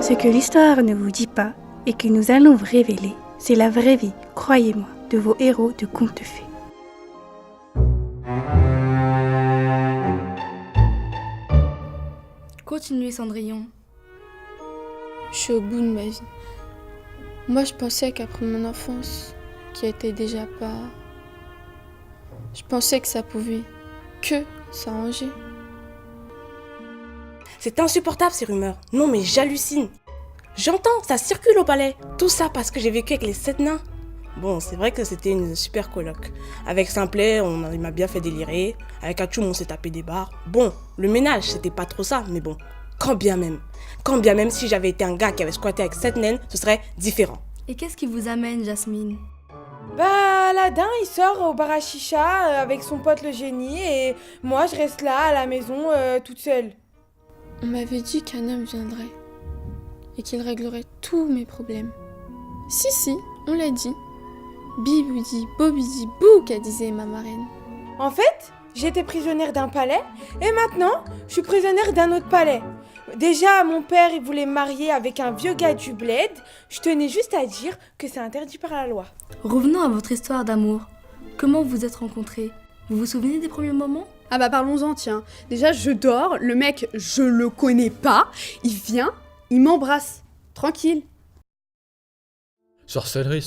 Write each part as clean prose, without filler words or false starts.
Ce que l'histoire ne vous dit pas et que nous allons vous révéler, c'est la vraie vie, croyez-moi, de vos héros de contes de fées. Continuez, Cendrillon. Je suis au bout de ma vie. Moi, je pensais qu'après mon enfance, qui était déjà pas... Je pensais que ça pouvait que s'arranger. C'est insupportable ces rumeurs. Non mais j'hallucine. J'entends, ça circule au palais. Tout ça parce que j'ai vécu avec les 7 nains. Bon, c'est vrai que c'était une super coloc. Avec Simplet, il m'a bien fait délirer. Avec Atchoum, on s'est tapé des barres. Bon, le ménage, c'était pas trop ça, mais bon, quand bien même si j'avais été un gars qui avait squatté avec 7 naines, ce serait différent. Et qu'est-ce qui vous amène, Jasmine? Bah, Aladdin, il sort au bar à chicha avec son pote le génie et moi, je reste là à la maison toute seule. On m'avait dit qu'un homme viendrait et qu'il réglerait tous mes problèmes. Si, on l'a dit. Biboudi, bobidi, bou, qu'a disait ma marraine. En fait, j'étais prisonnière d'un palais et maintenant, je suis prisonnière d'un autre palais. Déjà, mon père, il voulait me marier avec un vieux gars du bled. Je tenais juste à dire que c'est interdit par la loi. Revenons à votre histoire d'amour. Comment vous vous êtes rencontrés? Vous vous souvenez des premiers moments? Ah bah parlons-en, tiens. Déjà, je dors, le mec, je le connais pas, il vient, il m'embrasse. Tranquille. Sorcellerie.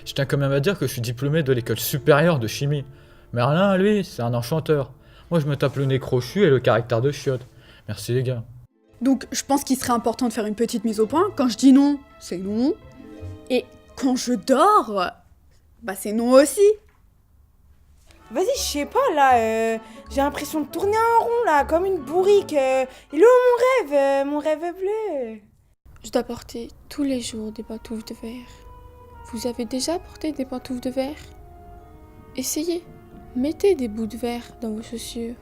Je tiens quand même à dire que je suis diplômé de l'école supérieure de chimie. Merlin, lui, c'est un enchanteur. Moi, je me tape le nez crochu et le caractère de chiotte. Merci les gars. Donc, je pense qu'il serait important de faire une petite mise au point. Quand je dis non, c'est non. Et quand je dors, bah c'est non aussi. Vas-y, je sais pas, là, j'ai l'impression de tourner en rond, là, comme une bourrique. Il est où mon rêve bleu? Je dois porter tous les jours des pantoufles de verre. Vous avez déjà porté des pantoufles de verre? Essayez. Mettez des bouts de verre dans vos chaussures.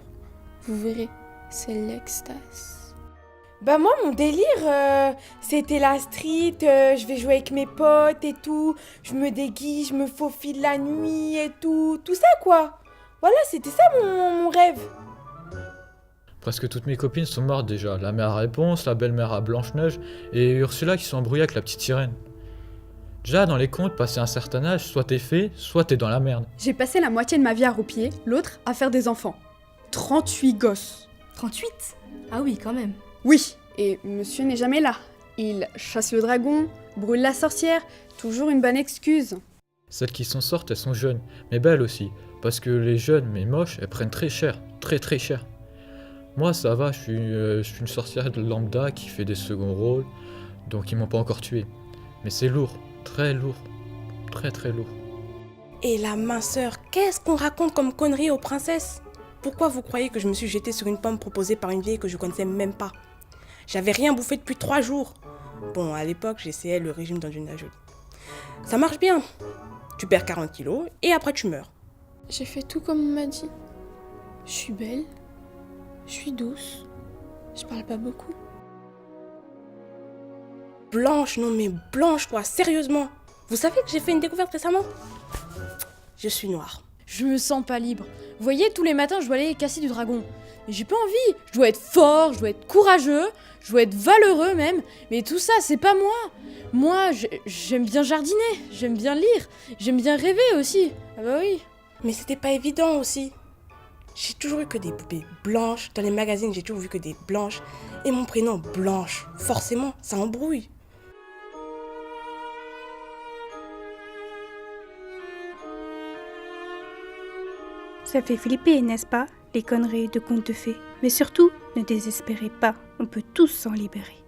Vous verrez, c'est l'extase. Bah moi, mon délire, c'était la street, je vais jouer avec mes potes et tout. Je me déguise, je me faufile la nuit et tout ça quoi. Voilà, c'était ça mon rêve. Presque toutes mes copines sont mortes déjà. La mère à Réponse, la belle-mère à Blanche-Neige et Ursula qui sont embrouillées avec la petite sirène. Déjà, dans les contes, passé un certain âge, soit t'es fée, soit t'es dans la merde. J'ai passé la moitié de ma vie à roupier, l'autre à faire des enfants. 38 gosses. 38? Ah oui, quand même. Oui, et monsieur n'est jamais là. Il chasse le dragon, brûle la sorcière, toujours une bonne excuse. Celles qui s'en sortent, elles sont jeunes, mais belles aussi. Parce que les jeunes, mais moches, elles prennent très cher. Très cher. Moi, ça va, je suis une sorcière de lambda qui fait des seconds rôles, donc ils m'ont pas encore tué. Mais c'est lourd, très lourd, très lourd. Et la minceur, qu'est-ce qu'on raconte comme conneries aux princesses? Pourquoi vous croyez que je me suis jetée sur une pomme proposée par une vieille que je connaissais même pas? J'avais rien bouffé depuis 3 jours. Bon, à l'époque, j'essayais le régime d'Angelina Jolie. Ça marche bien. Tu perds 40 kilos et après tu meurs. J'ai fait tout comme on m'a dit. Je suis belle, je suis douce, je parle pas beaucoup. Blanche, non mais Blanche quoi, sérieusement. Vous savez que j'ai fait une découverte récemment? Je suis noire. Je me sens pas libre. Vous voyez, tous les matins, je dois aller casser du dragon. Mais j'ai pas envie. Je dois être fort, je dois être courageux, je dois être valeureux même. Mais tout ça, c'est pas moi. Moi, j'aime bien jardiner, j'aime bien lire, j'aime bien rêver aussi. Ah bah oui. Mais c'était pas évident aussi. J'ai toujours eu que des poupées blanches. Dans les magazines, j'ai toujours vu que des blanches. Et mon prénom, Blanche. Forcément, ça embrouille. Ça fait flipper, n'est-ce pas, les conneries de contes de fées. Mais surtout, ne désespérez pas, on peut tous s'en libérer.